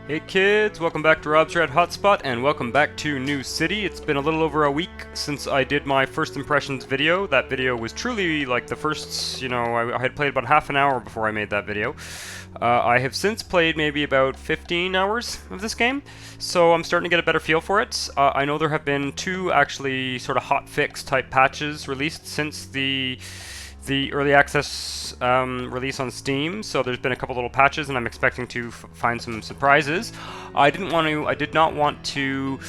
Hey kids, welcome back to Rob's Red Hotspot and welcome back to New City. It's been a little over a week since I did my first impressions video. That video was truly like the first, I had played about half an hour before I made that video. I have since played maybe about 15 hours of this game, so I'm starting to get a better feel for it. I know there have been two actually sort of hot fix type patches released since the early access release on Steam, so there's been a couple little patches, and I'm expecting to find some surprises. I did not want to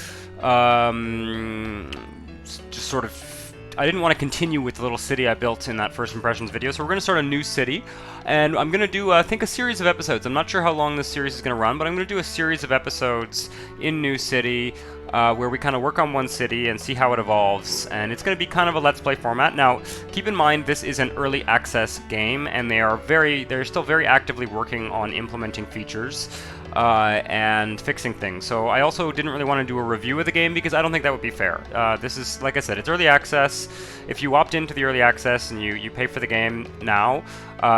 just sort of. I didn't want to continue with the little city I built in that first impressions video, so we're going to start a new city, and I'm going to do, I think, a series of episodes. I'm not sure how long this series is going to run, but I'm going to do a series of episodes in New City, where we kind of work on one city and see how it evolves, and it's going to be kind of a Let's Play format. Now, keep in mind, this is an early access game, and they're still very actively working on implementing features and fixing things. So I also didn't really want to do a review of the game because I don't think that would be fair. This is, like I said, it's early access. If you opt into the early access and you pay for the game now,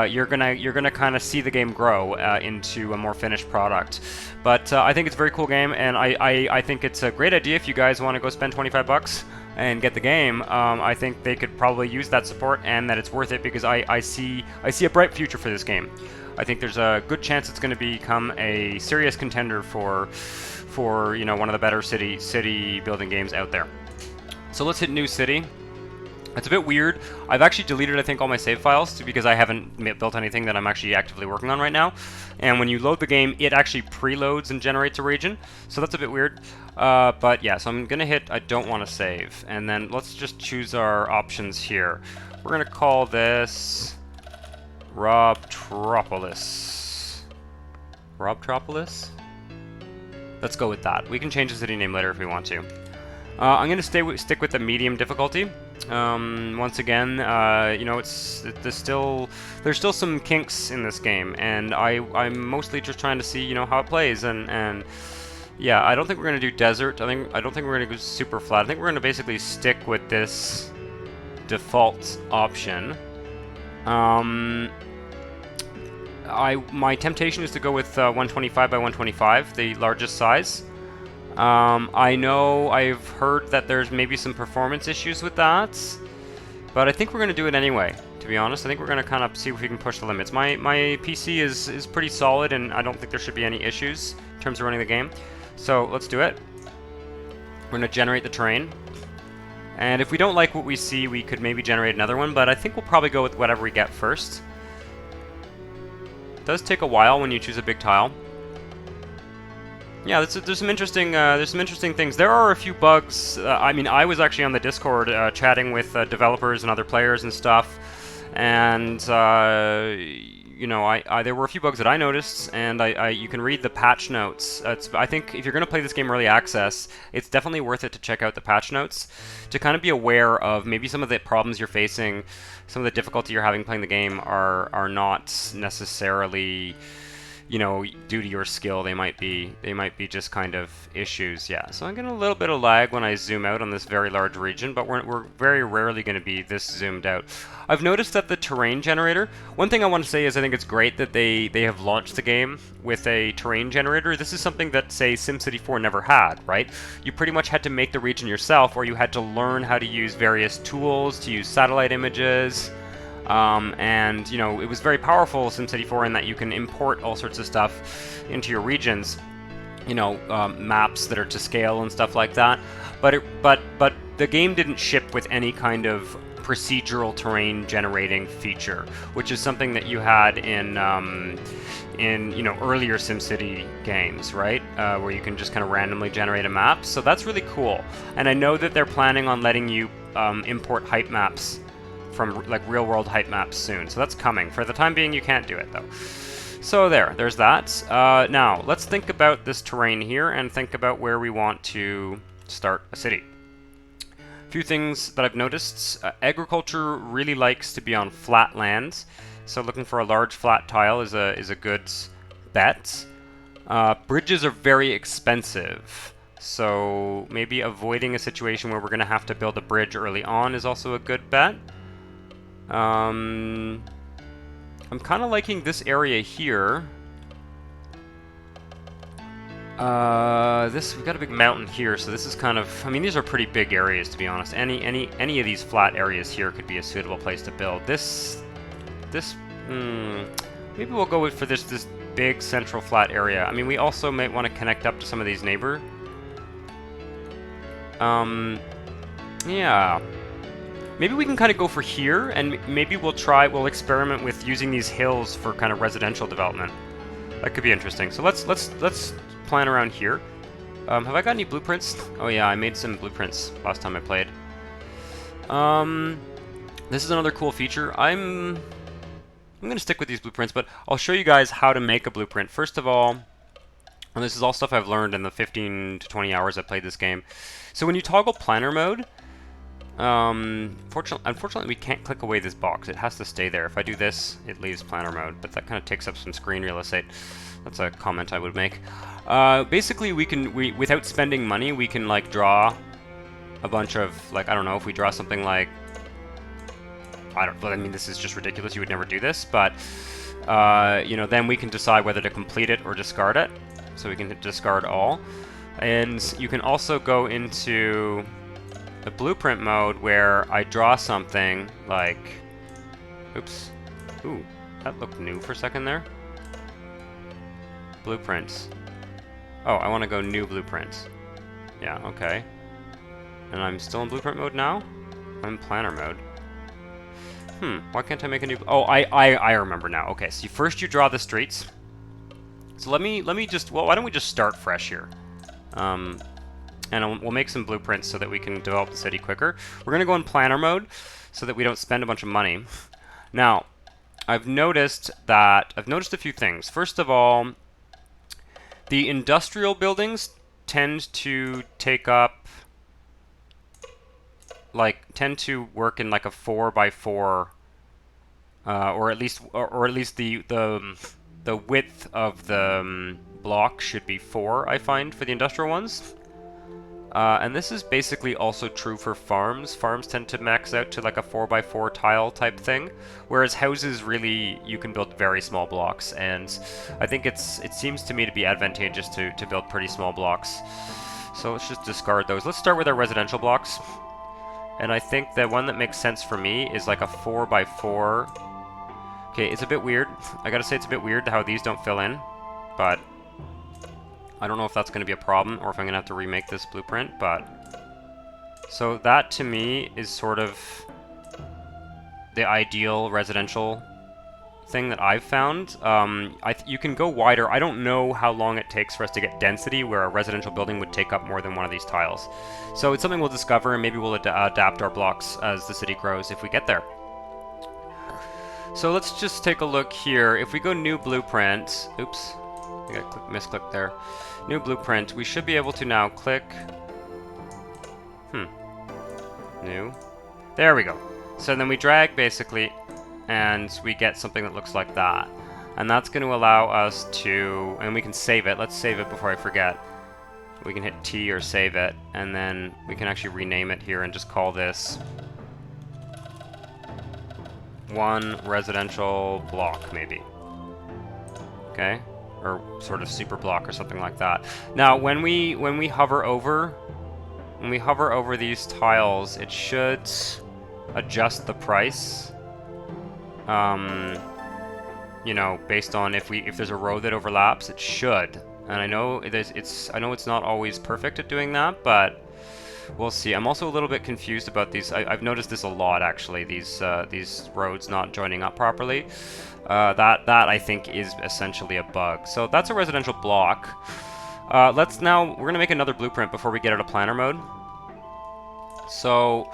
you're gonna kind of see the game grow into a more finished product. But I think it's a very cool game, and I think it's a great idea if you guys want to go spend 25 bucks and get the game. I think they could probably use that support and that it's worth it because I see a bright future for this game. I think there's a good chance it's going to become a serious contender for one of the better city building games out there. So let's hit New City. It's a bit weird. I've actually deleted, I think, all my save files because I haven't built anything that I'm actually actively working on right now. And when you load the game, it actually preloads and generates a region. So that's a bit weird. But yeah, so I'm going to hit I don't want to save. And then let's just choose our options here. We're going to call this Robtropolis. Robtropolis? Let's go with that. We can change the city name later if we want to. I'm going to stick with the medium difficulty. Once again, there's still some kinks in this game, and I'm mostly just trying to see how it plays, and yeah, I don't think we're gonna do desert. I don't think we're gonna go super flat. I think we're gonna basically stick with this default option. My temptation is to go with 125 by 125, the largest size. I know I've heard that there's maybe some performance issues with that, but I think we're going to do it anyway, to be honest. I think we're going to kind of see if we can push the limits. My PC is pretty solid, and I don't think there should be any issues in terms of running the game. So let's do it. We're going to generate the terrain. And if we don't like what we see, we could maybe generate another one, but I think we'll probably go with whatever we get first. It does take a while when you choose a big tile. Yeah, there's some interesting things. There are a few bugs. I mean, I was actually on the Discord chatting with developers and other players and stuff, and there were a few bugs that I noticed, and you can read the patch notes. I think if you're going to play this game early access, it's definitely worth it to check out the patch notes to kind of be aware of maybe some of the problems you're facing, some of the difficulty you're having playing the game are not necessarily due to your skill. They might be just kind of issues. Yeah, so I'm getting a little bit of lag when I zoom out on this very large region, but we're very rarely going to be this zoomed out. I've noticed that the terrain generator, one thing I want to say is I think it's great that they have launched the game with a terrain generator. This is something that, say, SimCity 4 never had, right? You pretty much had to make the region yourself, or you had to learn how to use various tools to use satellite images. And it was very powerful, SimCity 4, in that you can import all sorts of stuff into your regions, maps that are to scale and stuff like that. But the game didn't ship with any kind of procedural terrain generating feature, which is something that you had in earlier SimCity games, right? Where you can just kind of randomly generate a map. So that's really cool. And I know that they're planning on letting you import height maps from like real-world height maps soon, so that's coming. For the time being, you can't do it though. So there's that. Now let's think about this terrain here and think about where we want to start a city. A few things that I've noticed: agriculture really likes to be on flat land, so looking for a large flat tile is a good bet. Bridges are very expensive, so maybe avoiding a situation where we're going to have to build a bridge early on is also a good bet. I'm kind of liking this area here. We've got a big mountain here, so this is kind of, I mean, these are pretty big areas, to be honest. Any of these flat areas here could be a suitable place to build. Maybe we'll go for this big central flat area. I mean, we also might want to connect up to some of these neighbor. Yeah. Maybe we can kind of go for here, and maybe we'll experiment with using these hills for kind of residential development. That could be interesting. So let's plan around here. Have I got any blueprints? Oh yeah, I made some blueprints last time I played. This is another cool feature. I'm going to stick with these blueprints, but I'll show you guys how to make a blueprint. First of all, and this is all stuff I've learned in the 15 to 20 hours I played this game. So when you toggle planner mode, unfortunately we can't click away this box. It has to stay there. If I do this, it leaves planner mode, but that kind of takes up some screen real estate. That's a comment I would make. Basically, without spending money, we can like draw a bunch of, like, I don't know, if we draw something like, I mean, this is just ridiculous. You would never do this, but you know, then we can decide whether to complete it or discard it. So we can discard all, and you can also go into the blueprint mode where I draw something like, oops, ooh, that looked new for a second there. Blueprints. Oh, I want to go new blueprints. Yeah, okay. And I'm still in blueprint mode now? I'm in planner mode. Why can't I make a new... Oh, I remember now. Okay, so first you draw the streets. So let me just... Well, why don't we just start fresh here? And we'll make some blueprints so that we can develop the city quicker. We're going to go in planner mode so that we don't spend a bunch of money. Now, I've noticed a few things. First of all, the industrial buildings tend to take up... tend to work in like a 4x4, or at least the width of the block should be 4. I find for the industrial ones, and this is basically also true for farms. Farms tend to max out to like a 4x4 tile type thing, whereas houses really you can build very small blocks, and I think it seems to me to be advantageous to build pretty small blocks. So let's just discard those. Let's start with our residential blocks. And I think the one that makes sense for me is like a 4x4. Okay, it's a bit weird. I gotta say it's a bit weird how these don't fill in, but I don't know if that's gonna be a problem or if I'm gonna have to remake this blueprint, but... So that to me is sort of the ideal residential thing that I've found. You can go wider. I don't know how long it takes for us to get density where a residential building would take up more than one of these tiles. So it's something we'll discover, and maybe we'll adapt our blocks as the city grows if we get there. So let's just take a look here. If we go new blueprint, oops, I got misclick there. New blueprint, we should be able to now click, new, there we go. So then we drag basically, and we get something that looks like that. And that's going to allow us to, and we can save it. Let's save it before I forget. We can hit T or save it, and then we can actually rename it here and just call this one residential block, maybe. Okay? Or sort of super block or something like that. Now, when we hover over these tiles, it should adjust the price. You know, based on if there's a row that overlaps, it should. And I know it's not always perfect at doing that, but we'll see. I'm also a little bit confused about these. I've noticed this a lot actually. These roads not joining up properly. That I think is essentially a bug. So that's a residential block. We're gonna make another blueprint before we get out of planner mode. So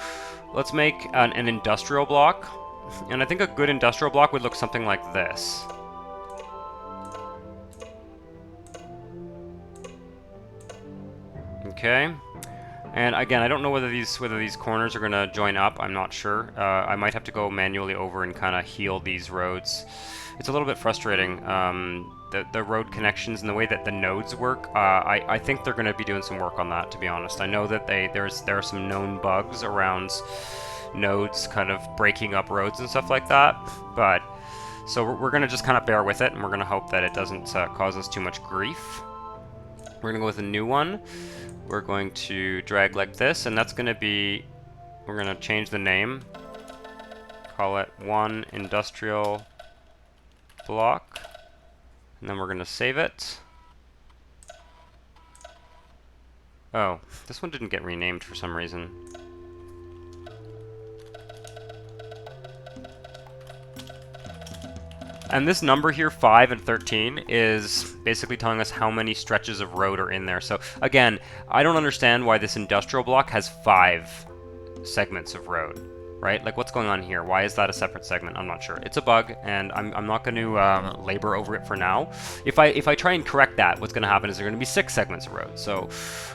let's make an industrial block. And I think a good industrial block would look something like this. Okay. And again, I don't know whether these corners are going to join up. I'm not sure. I might have to go manually over and kind of heal these roads. It's a little bit frustrating. The road connections and the way that the nodes work, I think they're going to be doing some work on that, to be honest. I know that there are some known bugs around nodes kind of breaking up roads and stuff like that, but so we're going to just kind of bear with it, and we're going to hope that it doesn't cause us too much grief. We're gonna go with a new one. We're going to drag like this, and that's gonna be, we're gonna change the name. Call it 1 industrial block. And then we're gonna save it. Oh, this one didn't get renamed for some reason. And this number here, 5 and 13, is basically telling us how many stretches of road are in there. So again, I don't understand why this industrial block has 5 segments of road, right? Like, what's going on here? Why is that a separate segment? I'm not sure. It's a bug, and I'm not going to labor over it for now. If I try and correct that, what's going to happen is there are going to be 6 segments of road. So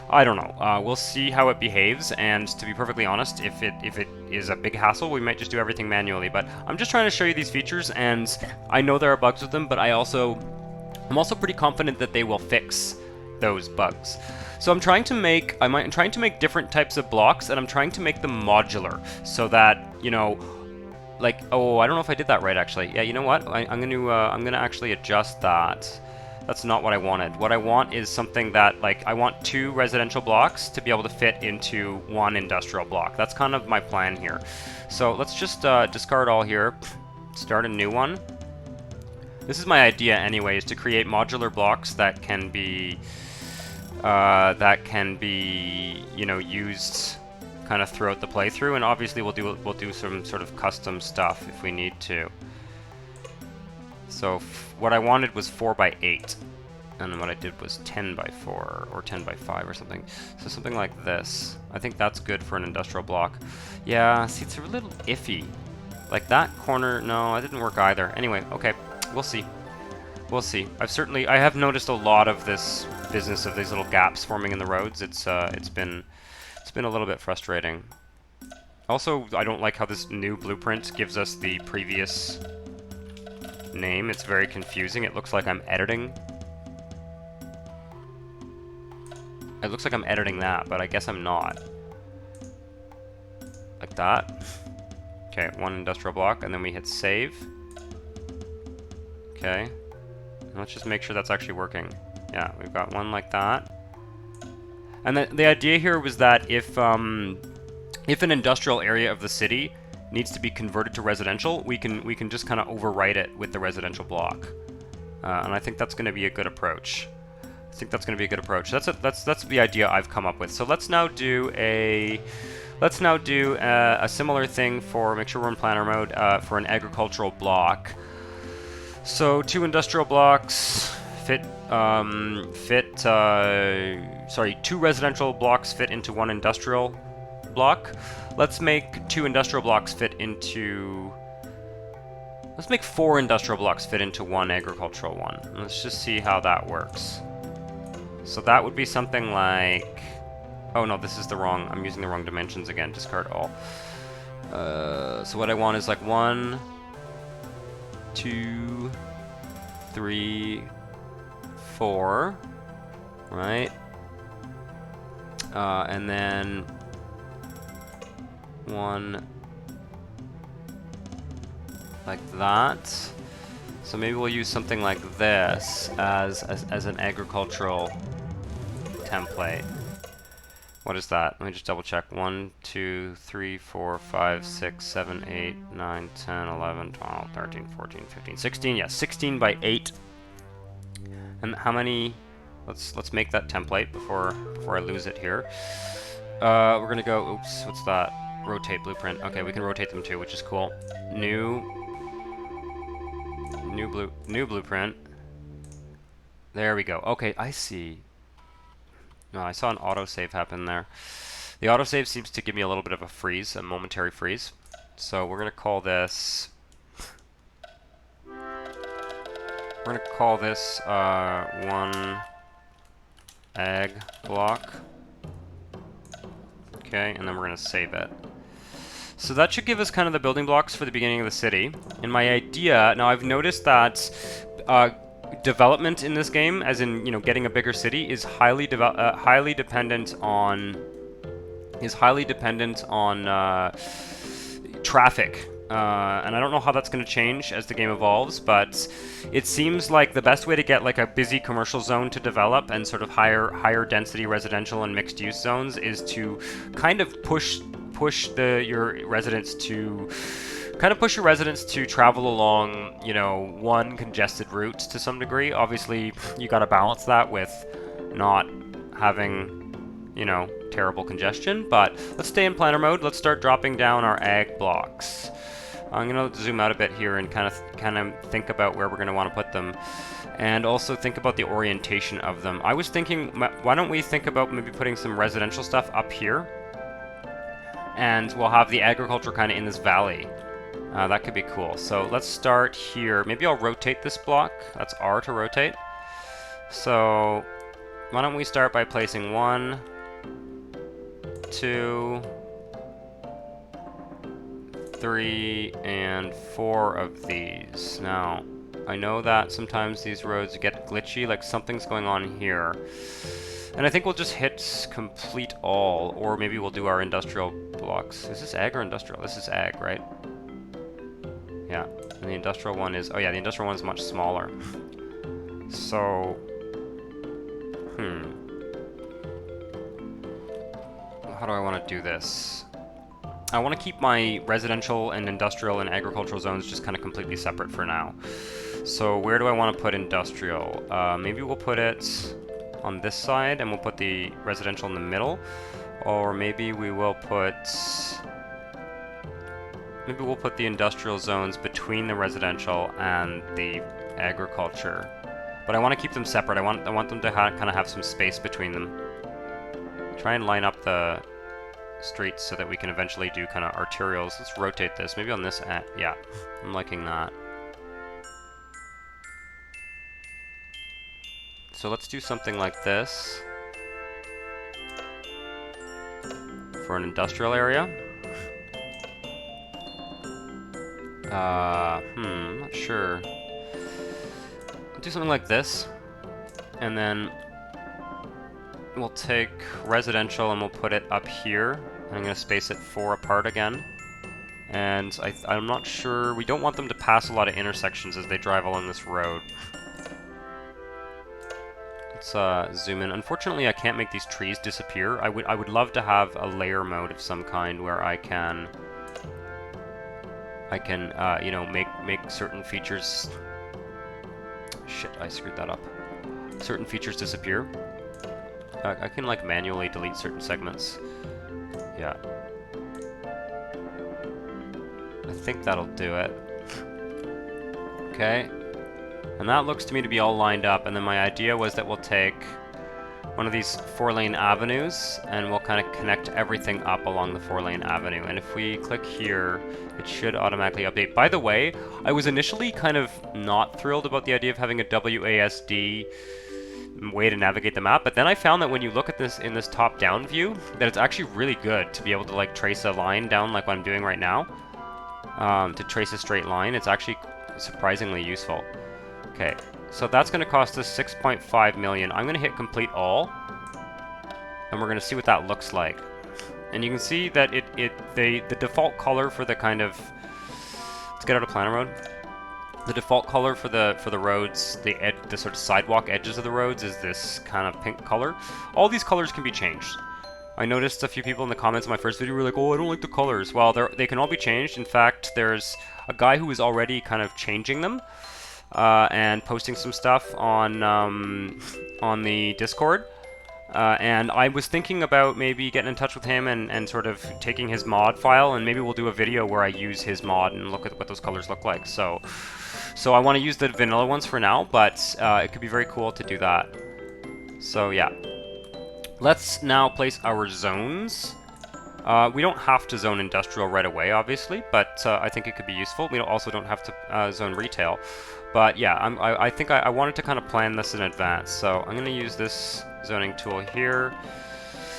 I don't know. We'll see how it behaves, and to be perfectly honest, if it is a big hassle, we might just do everything manually. But I'm just trying to show you these features, and I know there are bugs with them, but I'm also pretty confident that they will fix those bugs. So I'm trying to make different types of blocks, and I'm trying to make them modular, so that, you know, like, oh, I don't know if I did that right, actually. Yeah, you know what? I'm gonna actually adjust that. That's not what I wanted. What I want is something that, like, I want 2 residential blocks to be able to fit into 1 industrial block. That's kind of my plan here. So let's just discard all here, start a new one. This is my idea anyway, is to create modular blocks that can be you know, used kind of throughout the playthrough, and obviously we'll do some sort of custom stuff if we need to. So what I wanted was 4 by 8, and then what I did was 10 by 4 or 10 by 5 or something. So something like this. I think that's good for an industrial block. Yeah, see, it's a little iffy. Like that corner, no, that didn't work either. Anyway, okay, we'll see. We'll see. I have noticed a lot of this business of these little gaps forming in the roads. It's been a little bit frustrating. Also, I don't like how this new blueprint gives us the previous name. It's very confusing. It looks like I'm editing. It looks like I'm editing that, but I guess I'm not. Like that. Okay, 1 industrial block, and then we hit save. Okay. Let's just make sure that's actually working. Yeah, we've got 1 like that. And the idea here was that if an industrial area of the city needs to be converted to residential, we can just kind of overwrite it with the residential block. And I think that's going to be a good approach. That's the idea I've come up with. So let's now do a similar thing for, make sure we're in planner mode, for an agricultural block. So 2 industrial blocks fit, 2 residential blocks fit into 1 industrial block. Let's make 2 industrial blocks fit into, let's make 4 industrial blocks fit into 1 agricultural one. Let's just see how that works. So that would be something like, oh no, this is I'm using the wrong dimensions again, discard all. So what I want is like 1, 2, 3, 4, right? And then 1 like that. So maybe we'll use something like this as an agricultural template. What is that? Let me just double check. 1, 2, 3, 4, 5, 6, 7, 8, 9, 10, 11, 12, 13, 14, 15, 16. Yeah, 16 by 8. And how many? Let's make that template before I lose it here. We're gonna go. Oops, what's that? Rotate blueprint. Okay, we can rotate them too, which is cool. New blueprint. There we go. Okay, I see. No, I saw an autosave happen there. The autosave seems to give me a little bit of a freeze, a momentary freeze. So we're going to call this... We're going to call this 1 ag block. Okay, and then we're going to save it. So that should give us kind of the building blocks for the beginning of the city. And my idea... Now, I've noticed that... development in this game, as in, you know, getting a bigger city, is highly dependent on traffic And I don't know how that's going to change as the game evolves, but it seems like the best way to get like a busy commercial zone to develop and sort of higher density residential and mixed use zones is to kind of push your residents to travel along, you know, one congested route to some degree. Obviously, you got to balance that with not having, you know, terrible congestion, but let's stay in planner mode. Let's start dropping down our ag blocks. I'm going to zoom out a bit here and kind of think about where we're going to want to put them, and also think about the orientation of them. I was thinking, why don't we think about maybe putting some residential stuff up here, and we'll have the agriculture kind of in this valley. That could be cool. So let's start here. Maybe I'll rotate this block. That's R to rotate. So why don't we start by placing 1, 2, 3, and 4 of these. Now, I know that sometimes these roads get glitchy, like something's going on here. And I think we'll just hit complete all, or maybe we'll do our industrial blocks. Is this ag or industrial? This is ag, right? Yeah, and the industrial one is, oh yeah, the industrial one is much smaller. So, how do I want to do this? I want to keep my residential and industrial and agricultural zones just kind of completely separate for now. So where do I want to put industrial? Maybe we'll put it on this side and we'll put the residential in the middle. Or maybe we will put... Maybe we'll put the industrial zones between the residential and the agriculture. But I want to keep them separate. I want them to kind of have some space between them. Try and line up the streets so that we can eventually do kind of arterials. Let's rotate this. Maybe on this end. Yeah, I'm liking that. So let's do something like this for an industrial area. I'm not sure. I'll do something like this, and then we'll take residential and we'll put it up here. I'm going to space it 4 apart again. And I'm not sure, we don't want them to pass a lot of intersections as they drive along this road. Let's zoom in. Unfortunately, I can't make these trees disappear. I would love to have a layer mode of some kind where I can you know, make certain features... Shit, I screwed that up. Certain features disappear. I can, like, manually delete certain segments. Yeah. I think that'll do it. Okay. And that looks to me to be all lined up, and then my idea was that we'll take one of these 4-lane avenues, and we'll kind of connect everything up along the 4-lane avenue. And if we click here, it should automatically update. By the way, I was initially kind of not thrilled about the idea of having a WASD way to navigate the map, but then I found that when you look at this in this top-down view, that it's actually really good to be able to like trace a line down like what I'm doing right now. To trace a straight line, it's actually surprisingly useful. Okay, so that's going to cost us 6.5 million. I'm going to hit complete all, and we're going to see what that looks like. And you can see that the default color for the kind of, let's get out of planner mode. The default color for the roads, the sort of sidewalk edges of the roads is this kind of pink color. All these colors can be changed. I noticed a few people in the comments of my first video were like, oh, I don't like the colors. Well, they can all be changed. In fact, there's a guy who is already kind of changing them and posting some stuff on the Discord. And I was thinking about maybe getting in touch with him and sort of taking his mod file, and maybe we'll do a video where I use his mod and look at what those colors look like. So I want to use the vanilla ones for now, but it could be very cool to do that. So yeah. Let's now place our zones. We don't have to zone industrial right away, obviously, but I think it could be useful. We also don't have to zone retail. But yeah, I think I wanted to kind of plan this in advance. So I'm going to use this zoning tool here.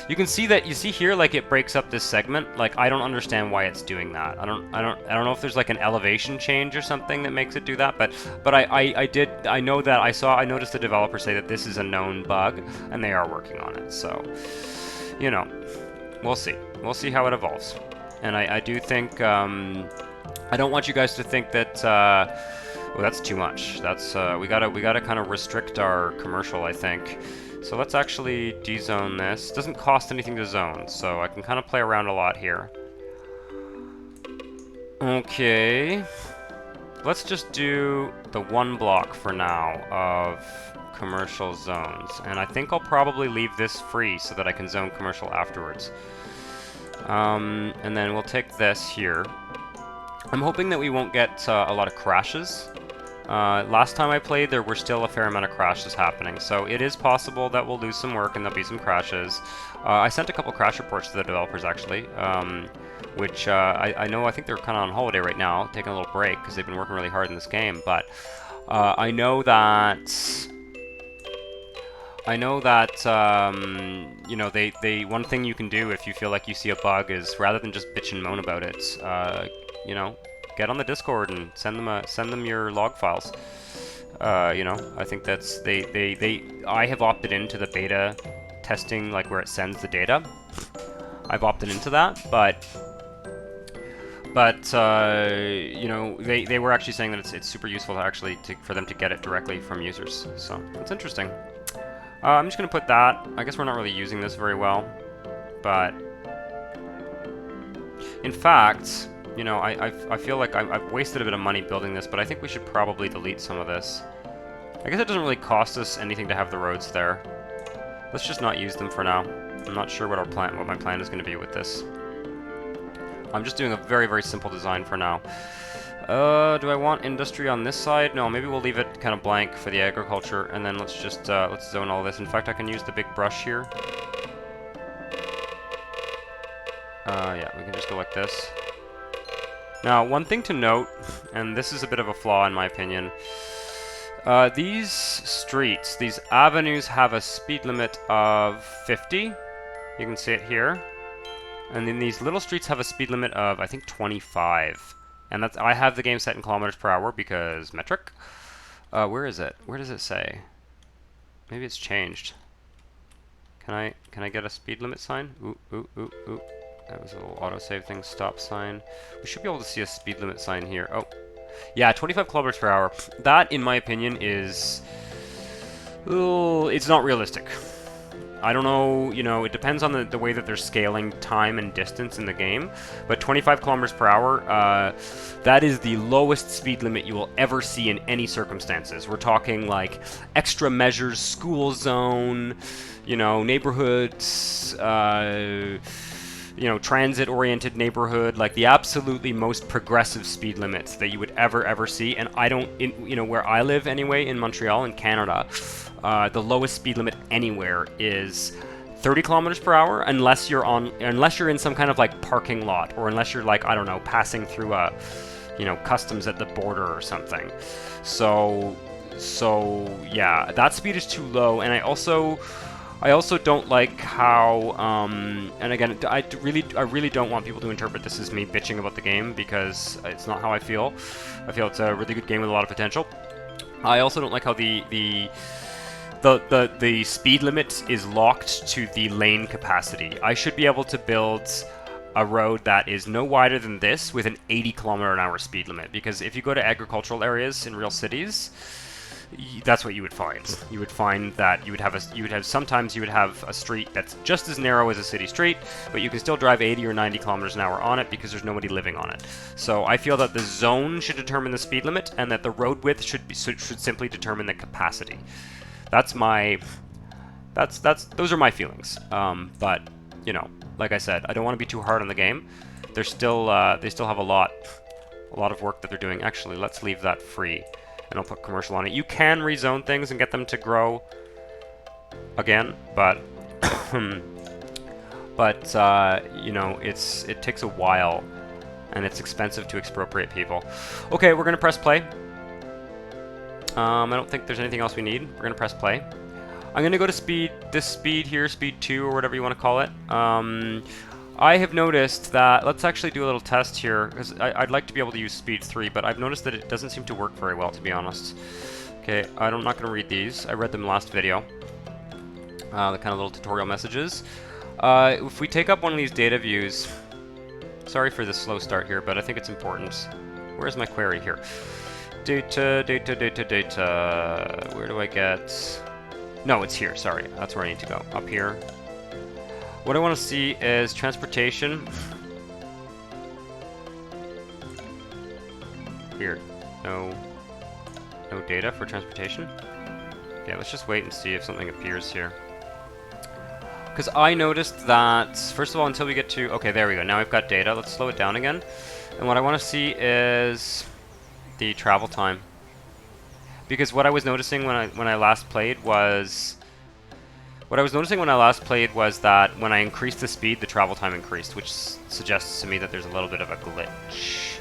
You can see that, you see here, like it breaks up this segment. Like I don't understand why it's doing that. I don't know if there's like an elevation change or something that makes it do that. But I noticed the developer say that this is a known bug, and they are working on it. So, you know, we'll see. We'll see how it evolves. And I do think I don't want you guys to think that, well, that's too much. That's, we gotta kind of restrict our commercial, I think. So let's actually dezone this. It doesn't cost anything to zone, so I can kind of play around a lot here. Okay. Let's just do the one block for now of commercial zones. And I think I'll probably leave this free so that I can zone commercial afterwards. And then we'll take this here. I'm hoping that we won't get a lot of crashes. Last time I played, there were still a fair amount of crashes happening, so it is possible that we'll lose some work and there'll be some crashes. I sent a couple crash reports to the developers, actually, which I know I think they're kind of on holiday right now, taking a little break because they've been working really hard in this game, but I know that... you know, one thing you can do if you feel like you see a bug is, rather than just bitch and moan about it, you know, get on the Discord and send them your log files. You know, I think that's I have opted into the beta testing, like where it sends the data. I've opted into that, but you know, they were actually saying that it's super useful to actually for them to get it directly from users. So it's interesting. I'm just gonna put that. I guess we're not really using this very well, but in fact, you know, I feel like I've wasted a bit of money building this, but I think we should probably delete some of this. I guess it doesn't really cost us anything to have the roads there. Let's just not use them for now. I'm not sure what my plan is going to be with this. I'm just doing a very, very simple design for now. Do I want industry on this side? No, maybe we'll leave it kind of blank for the agriculture, and then let's just let's zone all this. In fact, I can use the big brush here. Yeah, we can just go like this. Now, one thing to note, and this is a bit of a flaw in my opinion, these streets, these avenues have a speed limit of 50. You can see it here. And then these little streets have a speed limit of, I think, 25. And that's, I have the game set in kilometers per hour because metric. Where is it? Where does it say? Maybe it's changed. Can I get a speed limit sign? Ooh, ooh, ooh, ooh. That was a little autosave thing, stop sign. We should be able to see a speed limit sign here. Oh, yeah, 25 kilometers per hour. That, in my opinion, is... it's not realistic. I don't know, you know, it depends on the way that they're scaling time and distance in the game, but 25 kilometers per hour, that is the lowest speed limit you will ever see in any circumstances. We're talking like extra measures, school zone, you know, neighborhoods, you know, transit-oriented neighborhood, like the absolutely most progressive speed limits that you would ever see. And I don't, you know, where I live anyway, in Montreal, in Canada, the lowest speed limit anywhere is 30 kilometers per hour, unless you're in some kind of like parking lot, or unless you're like, I don't know, passing through a, you know, customs at the border or something. So yeah, that speed is too low, and I also don't like how, and again, I really don't want people to interpret this as me bitching about the game, because it's not how I feel. I feel it's a really good game with a lot of potential. I also don't like how the speed limit is locked to the lane capacity. I should be able to build a road that is no wider than this with an 80 km/h speed limit, because if you go to agricultural areas in real cities, that's what you would find. You would find that sometimes you would have a street that's just as narrow as a city street, but you can still drive 80 or 90 km/h on it because there's nobody living on it. So I feel that the zone should determine the speed limit, and that the road width should simply determine the capacity. Those are my feelings. But you know, like I said, I don't want to be too hard on the game. They still have a lot of work that they're doing. Actually, let's leave that free. And I'll put commercial on it. You can rezone things and get them to grow again, but you know, it takes a while, and it's expensive to expropriate people. Okay, we're gonna press play. I don't think there's anything else we need. We're gonna press play. I'm gonna go to this speed here, speed 2 or whatever you want to call it. I have noticed that, let's actually do a little test here, because I'd like to be able to use speed 3, but I've noticed that it doesn't seem to work very well, to be honest. Okay, I'm not going to read these. I read them last video. The kind of little tutorial messages. If we take up one of these data views, Sorry for the slow start here, but I think it's important. Where's my query here? Data, data, data, data. Where do I get... No, it's here, sorry. That's where I need to go. Up here. What I want to see is transportation. Here. No data for transportation. Okay, let's just wait and see if something appears here. Because I noticed that, first of all, until we get to... Okay, there we go. Now we've got data. Let's slow it down again. And what I want to see is the travel time. Because what I was noticing when I last played was... What I was noticing when I last played was that when I increased the speed, the travel time increased, which suggests to me that there's a little bit of a glitch.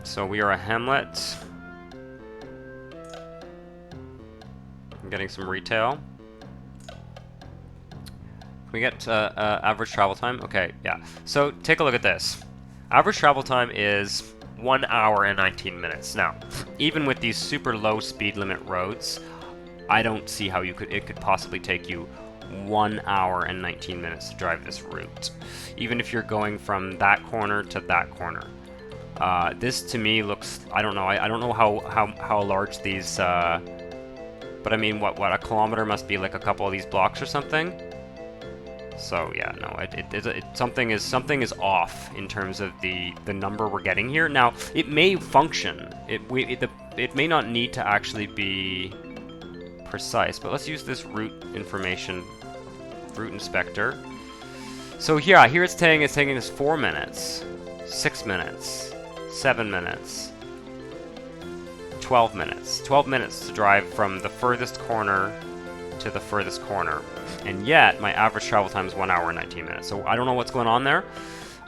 So we are a Hamlet. I'm getting some retail. Can we get average travel time? Okay, yeah. So take a look at this. Average travel time is 1 hour and 19 minutes. Now, even with these super low speed limit roads, I don't see how it could possibly take you 1 hour and 19 minutes to drive this route. Even if you're going from that corner to that corner. This to me looks, I don't know, I don't know how large these, but I mean, what, a kilometer must be like a couple of these blocks or something? So yeah, no, something is off in terms of the number we're getting here. Now, it may function. It may not need to actually be precise, but let's use this route information, route inspector. So yeah, here it's taking us 4 minutes, 6 minutes, 7 minutes, 12 minutes. 12 minutes to drive from the furthest corner to the furthest corner. And yet, my average travel time is 1 hour and 19 minutes. So I don't know what's going on there.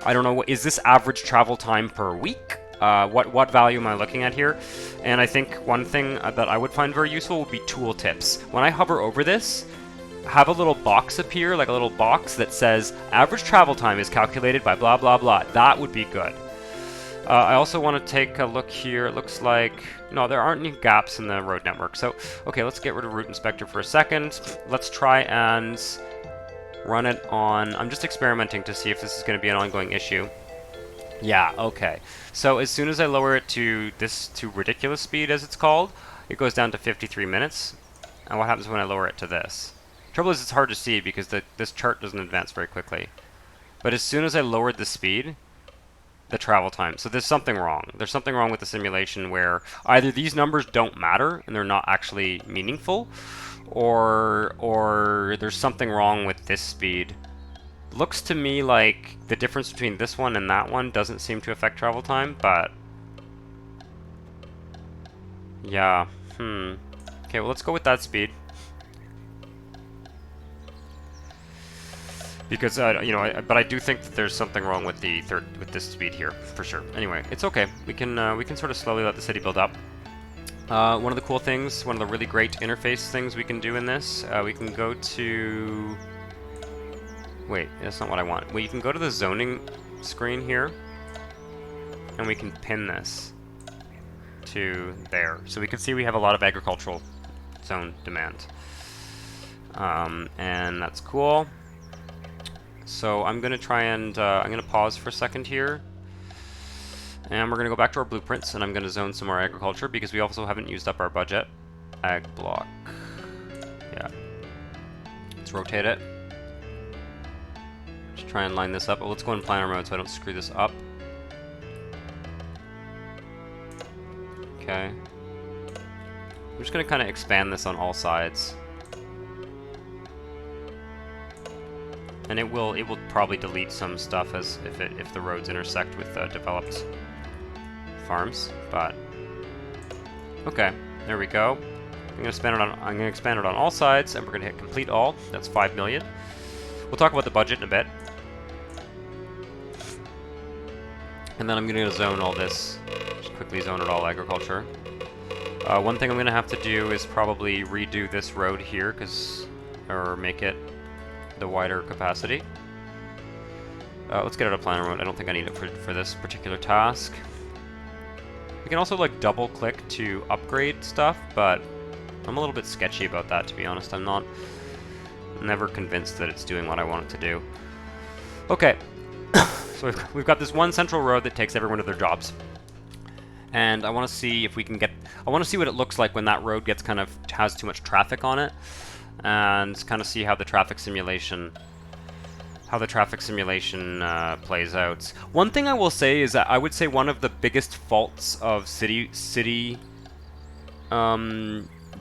I don't know, is this average travel time per week? What value am I looking at here? And I think one thing that I would find very useful would be tool tips. When I hover over this, have a little box appear, like a little box that says, average travel time is calculated by blah, blah, blah. That would be good. I also want to take a look here. It looks like... No, there aren't any gaps in the road network. So, okay, let's get rid of Route Inspector for a second. Let's try and run it on... I'm just experimenting to see if this is going to be an ongoing issue. Yeah, okay. So as soon as I lower it to ridiculous speed, as it's called, it goes down to 53 minutes. And what happens when I lower it to this? Trouble is, it's hard to see because this chart doesn't advance very quickly. But as soon as I lowered the speed... the travel time. So there's something wrong. There's something wrong with the simulation where either these numbers don't matter and they're not actually meaningful, or there's something wrong with this speed. Looks to me like the difference between this one and that one doesn't seem to affect travel time, but... yeah, Okay, well, let's go with that speed. Because but I do think that there's something wrong with this speed here for sure. Anyway, it's okay. We can sort of slowly let the city build up. One of the cool things, one of the really great interface things we can do in this, we can go to. Wait, that's not what I want. Well, you can go to the zoning screen here, and we can pin this to there, so we can see we have a lot of agricultural zone demand, and that's cool. So I'm going to try and, I'm going to pause for a second here. And we're going to go back to our blueprints, and I'm going to zone some more agriculture, because we also haven't used up our budget. Ag block. Yeah. Let's rotate it. Just try and line this up. Oh, let's go in planner mode so I don't screw this up. Okay. I'm just going to kind of expand this on all sides. And it will probably delete some stuff if the roads intersect with developed farms. But okay, there we go. I'm gonna expand it on all sides, and we're gonna hit complete all. That's 5 million. We'll talk about the budget in a bit, and then I'm gonna zone all this. Just quickly zone it all agriculture. One thing I'm gonna have to do is probably redo this road here, or make it the wider capacity. Let's get out of planner mode. I don't think I need it for this particular task. We can also like double click to upgrade stuff, but I'm a little bit sketchy about that, to be honest. I'm never convinced that it's doing what I want it to do. Okay, So we've got this one central road that takes everyone to their jobs. And I want to see if we can get... I want to see what it looks like when that road gets kind of... has too much traffic on it. And kind of see how the traffic simulation... plays out. One thing I will say is that I would say one of the biggest faults of city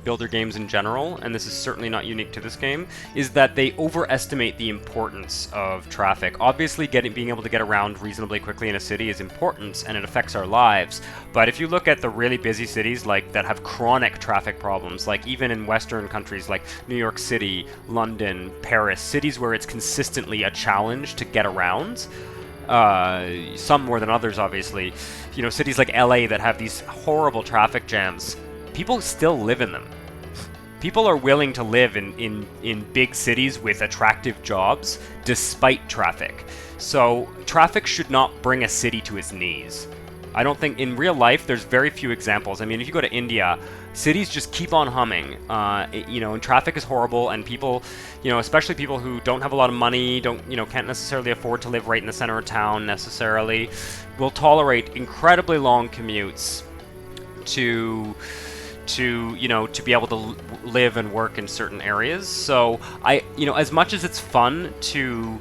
builder games in general, and this is certainly not unique to this game, is that they overestimate the importance of traffic. Obviously, being able to get around reasonably quickly in a city is important, and it affects our lives. But if you look at the really busy cities like that have chronic traffic problems, like even in Western countries like New York City, London, Paris, cities where it's consistently a challenge to get around, some more than others, obviously. You know, cities like LA that have these horrible traffic jams, people still live in them. People are willing to live in big cities with attractive jobs despite traffic. So traffic should not bring a city to its knees. I don't think in real life there's very few examples. I mean, if you go to India, cities just keep on humming, you know, and traffic is horrible, and people, you know, especially people who don't have a lot of money, can't necessarily afford to live right in the center of town necessarily, will tolerate incredibly long commutes to be able to live and work in certain areas. So as much as it's fun to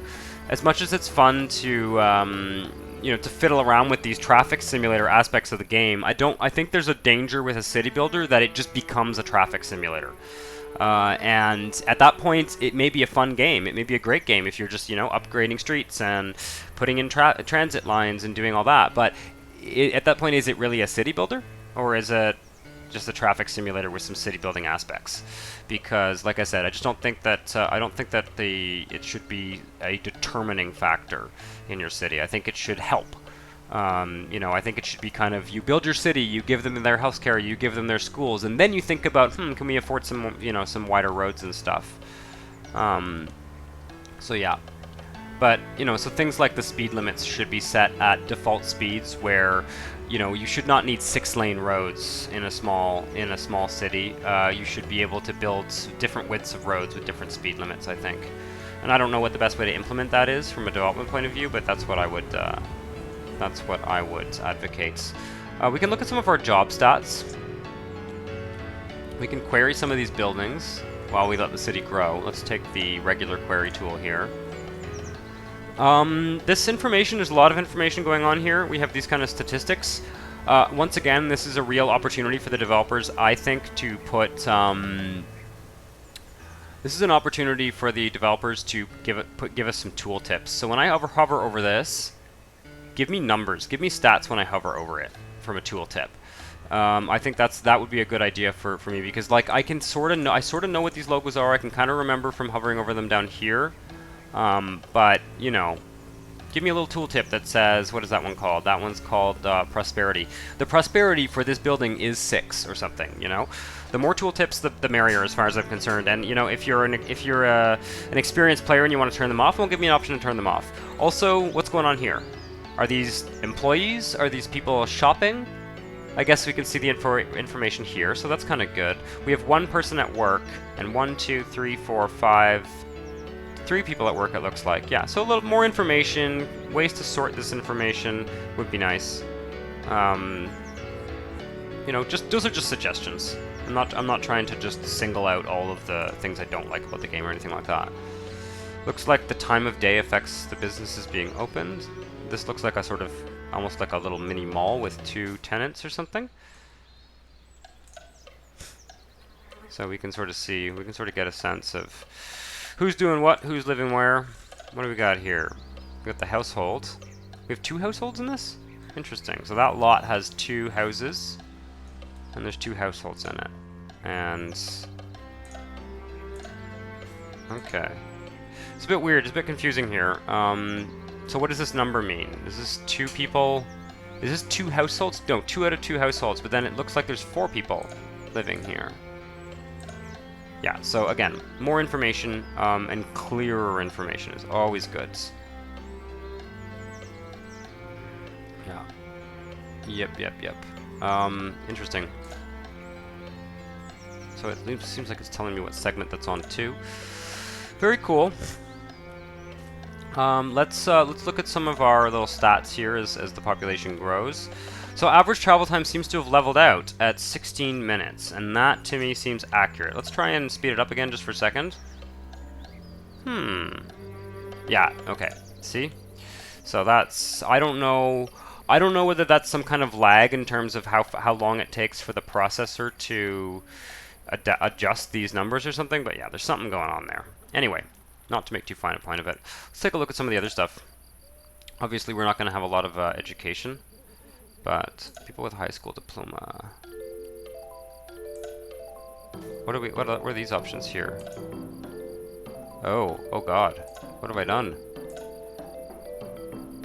to fiddle around with these traffic simulator aspects of the game, I think there's a danger with a city builder that it just becomes a traffic simulator. And at that point, it may be a fun game. It may be a great game if you're just, upgrading streets and putting in transit lines and doing all that. But at that point, is it really a city builder, or is it just a traffic simulator with some city building aspects? Because, like I said, I just don't think that it should be a determining factor in your city. I think it should help. I think it should be kind of, you build your city, you give them their healthcare, you give them their schools, and then you think about, can we afford some wider roads and stuff? So yeah. But, so things like the speed limits should be set at default speeds where, you should not need 6-lane roads in a small city. You should be able to build different widths of roads with different speed limits, I think. And I don't know what the best way to implement that is from a development point of view, but that's what I would advocate. We can look at some of our job stats. We can query some of these buildings while we let the city grow. Let's take the regular query tool here. This information, there's a lot of information going on here. We have these kind of statistics. Once again, this is a real opportunity for the developers, I think, to put... this is an opportunity for the developers to give us some tooltips. So when I hover over this, give me numbers, give me stats when I hover over it from a tooltip. I think that would be a good idea for me, because like I sort of know what these logos are. I can kind of remember from hovering over them down here. But, give me a little tooltip that says, what is that one called? That one's called prosperity. The prosperity for this building is 6 or something, The more tooltips, the merrier as far as I'm concerned. And, if you're an experienced player and you want to turn them off, well, give me an option to turn them off. Also, what's going on here? Are these employees? Are these people shopping? I guess we can see the information here, so that's kind of good. We have 1 person at work, and 1, 2, 3, 4, 5... 3 people at work, it looks like. Yeah, so a little more information, ways to sort this information would be nice. Those are just suggestions. I'm not trying to just single out all of the things I don't like about the game or anything like that. Looks like the time of day affects the businesses being opened. This looks like a sort of, almost like a little mini mall with 2 tenants or something. So we can sort of get a sense of who's doing what, who's living where. What do we got here? We got the household. We have 2 households in this? Interesting. So that lot has 2 houses, and there's 2 households in it. And... okay. It's a bit weird, it's a bit confusing here. So what does this number mean? Is this 2 people? Is this 2 households? No, 2 out of 2 households, but then it looks like there's 4 people living here. Yeah, so again, more information and clearer information is always good. Yeah. Yep. Interesting. So it seems like it's telling me what segment that's on too. Very cool. Let's look at some of our little stats here as the population grows. So average travel time seems to have leveled out at 16 minutes, and that to me seems accurate. Let's try and speed it up again just for a second. Yeah, okay. See? So that's, I don't know whether that's some kind of lag in terms of how long it takes for the processor to adjust these numbers or something, but yeah, there's something going on there. Anyway, not to make too fine a point of it, let's take a look at some of the other stuff. Obviously, we're not going to have a lot of education, but people with high school diploma. What are these options here? Oh God, what have I done?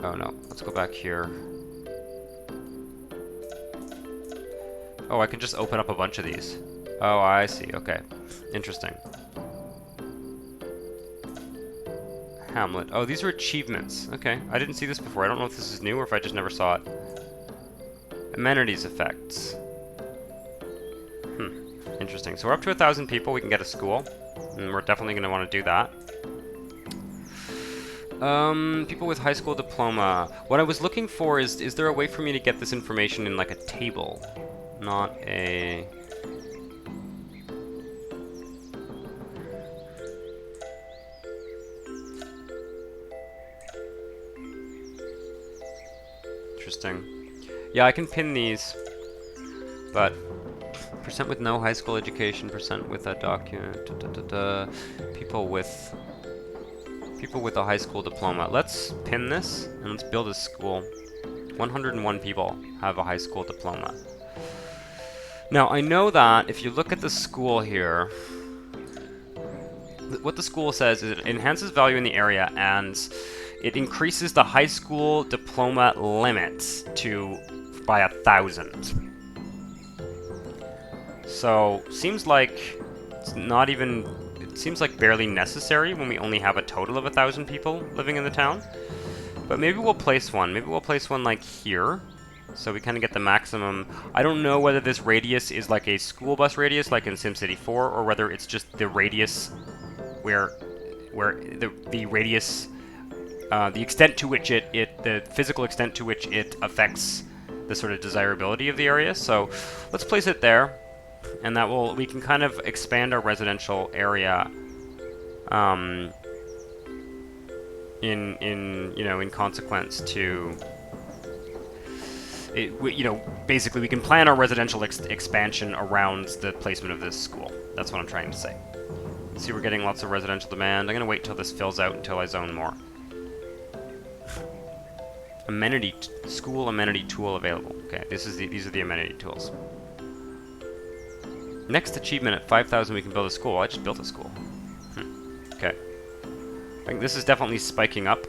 Oh no, let's go back here. Oh, I can just open up a bunch of these. Oh, I see, okay. Interesting. Hamlet. Oh, these are achievements. Okay, I didn't see this before. I don't know if this is new or if I just never saw it. Amenities effects. Interesting. So we're up to 1,000 people. We can get a school. And we're definitely going to want to do that. People with high school diploma. What I was looking for is there a way for me to get this information in like a table? Not a... Interesting. Yeah, I can pin these, but percent with no high school education, percent with a document, people with a high school diploma. Let's pin this and let's build a school. 101 people have a high school diploma. Now I know that if you look at the school here, what the school says is it enhances value in the area and it increases the high school diploma limit by 1,000. So seems like it's not even. It seems like barely necessary when we only have a total of 1,000 people living in the town. But maybe we'll place one. Maybe we'll place one like here, so we kind of get the maximum. I don't know whether this radius is like a school bus radius, like in SimCity 4, or whether it's just the radius where the radius. The extent to which the physical extent to which it affects the sort of desirability of the area. So let's place it there, and we can kind of expand our residential area. In consequence to it, basically we can plan our residential expansion around the placement of this school. That's what I'm trying to say. See, we're getting lots of residential demand. I'm gonna wait till this fills out until I zone more. School amenity tool available. Okay, these are the amenity tools. Next achievement at 5,000 we can build a school. I just built a school. Okay. I think this is definitely spiking up.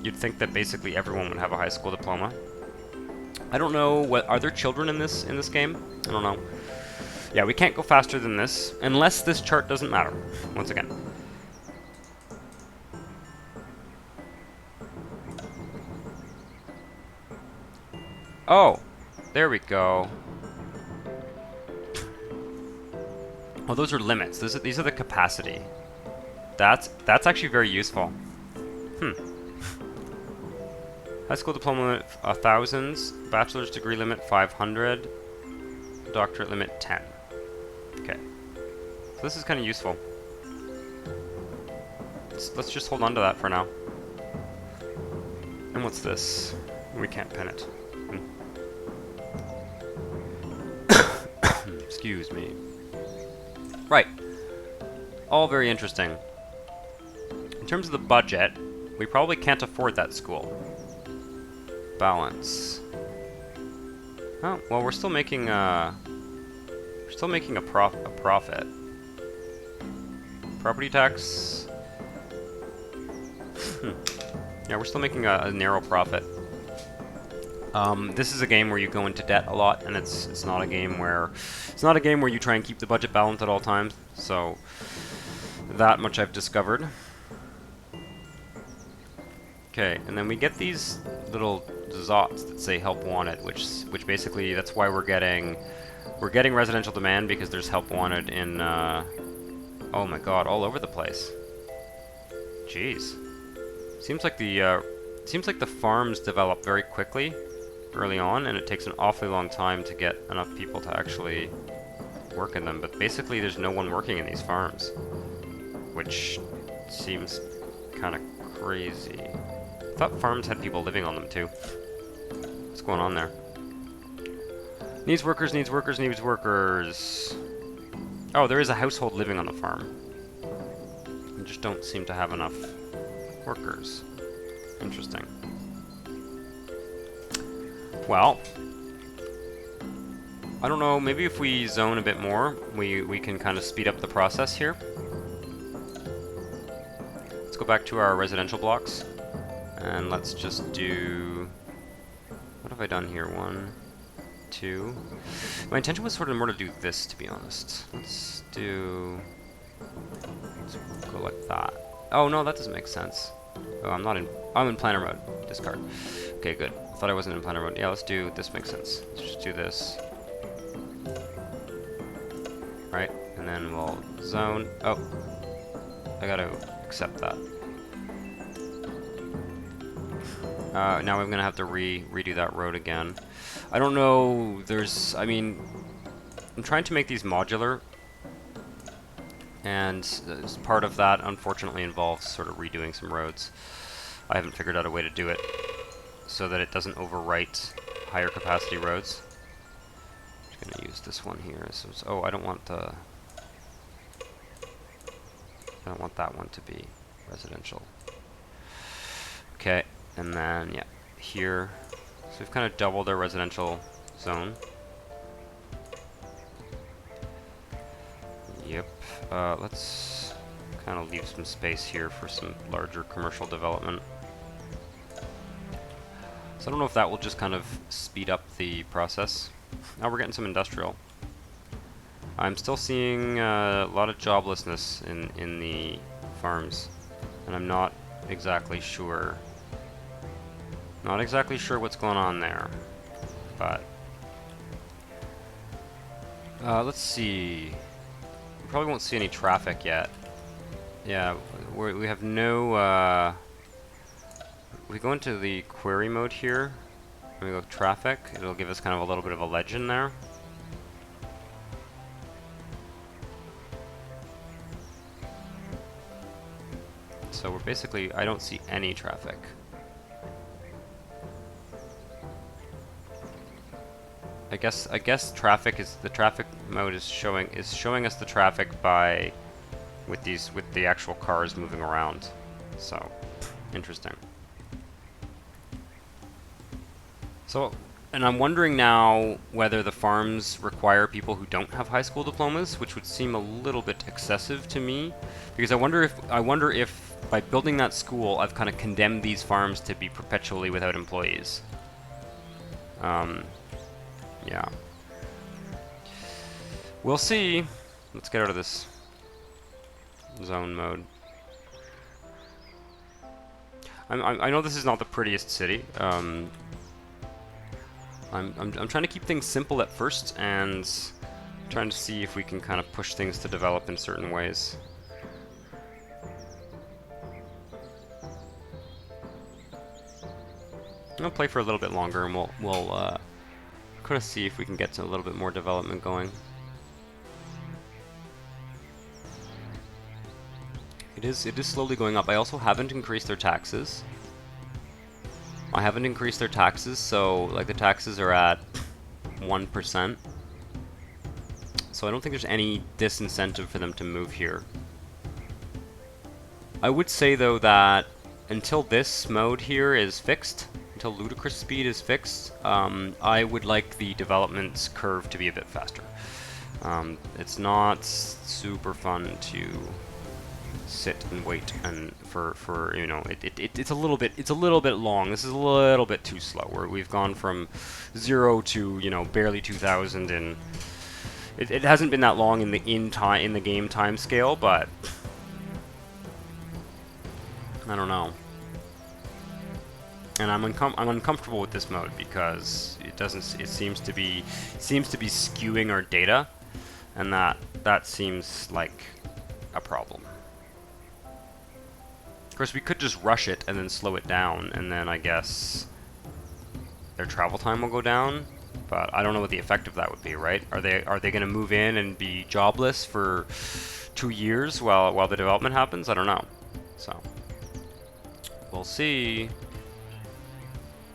You'd think that basically everyone would have a high school diploma. I don't know are there children in this game? I don't know. Yeah, we can't go faster than this unless this chart doesn't matter. Once again. Oh, there we go. Oh, those are limits. These are the capacity. That's actually very useful. High school diploma limit 1,000, bachelor's degree limit 500, doctorate limit 10. Okay, so this is kind of useful. Let's just hold on to that for now. And what's this? We can't pin it. Excuse me. Right. All very interesting. In terms of the budget, we probably can't afford that school. Balance. Oh, well, we're still making a profit. Property tax. Yeah, we're still making a narrow profit. This is a game where you go into debt a lot, and it's not a game where you try and keep the budget balanced at all times. So that much I've discovered. Okay, and then we get these little zots that say help wanted, which basically that's why we're getting residential demand, because there's help wanted in oh my god, all over the place. Jeez. Seems like the farms develop very quickly early on, and it takes an awfully long time to get enough people to actually work in them. But basically, there's no one working in these farms, which seems kind of crazy. I thought farms had people living on them too. What's going on there? Needs workers, needs workers, needs workers. Oh, there is a household living on the farm. We just don't seem to have enough workers. Interesting. Well, I don't know, maybe if we zone a bit more, we can kind of speed up the process here. Let's go back to our residential blocks, and let's just do... What have I done here? 1, 2... My intention was sort of more to do this, to be honest. Let's go like that. Oh, no, that doesn't make sense. Oh, I'm in planner mode. Discard. Okay, good. I thought I wasn't in planner mode. Yeah, let's do... This makes sense. Let's just do this. Right, and then we'll zone... Oh, I gotta accept that. Now I'm gonna have to redo that road again. I don't know, I mean, I'm trying to make these modular, and part of that unfortunately involves sort of redoing some roads. I haven't figured out a way to do it so that it doesn't overwrite higher capacity roads. I'm gonna use this one here. So oh, I don't want that one to be residential. Okay, and then yeah, here. So we've kind of doubled our residential zone. Yep. Let's kind of leave some space here for some larger commercial development. So I don't know if that will just kind of speed up the process. Now we're getting some industrial. I'm still seeing a lot of joblessness in the farms, and I'm not exactly sure. Not exactly sure what's going on there, but let's see. We probably won't see any traffic yet. Yeah, we have no. We go into the query mode here. And we go traffic. It'll give us kind of a little bit of a legend there. So we're basically, I don't see any traffic. I guess traffic is, the traffic mode is showing us the traffic with the actual cars moving around. So interesting. So, and I'm wondering now whether the farms require people who don't have high school diplomas, which would seem a little bit excessive to me, because I wonder if by building that school, I've kind of condemned these farms to be perpetually without employees. Yeah. We'll see. Let's get out of this zone mode. I know this is not the prettiest city. I'm trying to keep things simple at first, and trying to see if we can kind of push things to develop in certain ways. I'll play for a little bit longer, and we'll kind of see if we can get to a little bit more development going. It is slowly going up. I also haven't increased their taxes. I haven't increased their taxes, so like the taxes are at 1%. So I don't think there's any disincentive for them to move here. I would say though that until this mode here is fixed, until ludicrous speed is fixed, I would like the development curve to be a bit faster. It's not super fun to sit and wait and for you know, it's a little bit long. This is a little bit too slow. We've gone from 0 to, you know, barely 2,000, and it hasn't been that long in the game time scale, but I don't know. And I'm uncomfortable with this mode because it seems to be skewing our data, and that seems like a problem. course, we could just rush it and then slow it down, and then I guess their travel time will go down. But I don't know what the effect of that would be, right? Are they going to move in and be jobless for 2 years while the development happens? I don't know. So we'll see.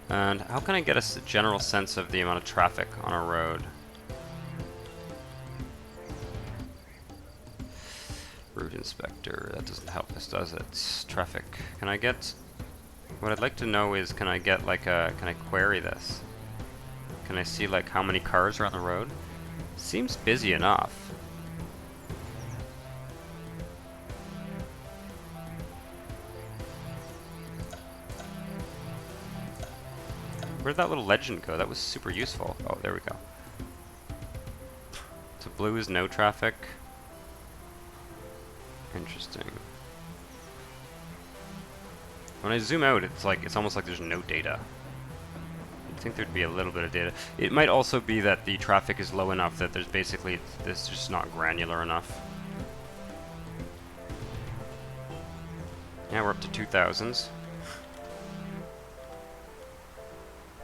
And how can I get a general sense of the amount of traffic on a road? Route inspector. That doesn't help us, does it? Traffic. Can I get? What I'd like to know is, can I get like a? Can I query this? Can I see like how many cars are on the road? Seems busy enough. Where'd that little legend go? That was super useful. Oh, there we go. So blue is no traffic. Interesting. When I zoom out, it's almost like there's no data. I think there'd be a little bit of data. It might also be that the traffic is low enough that there's basically, this just not granular enough. Yeah, we're up to 2000s.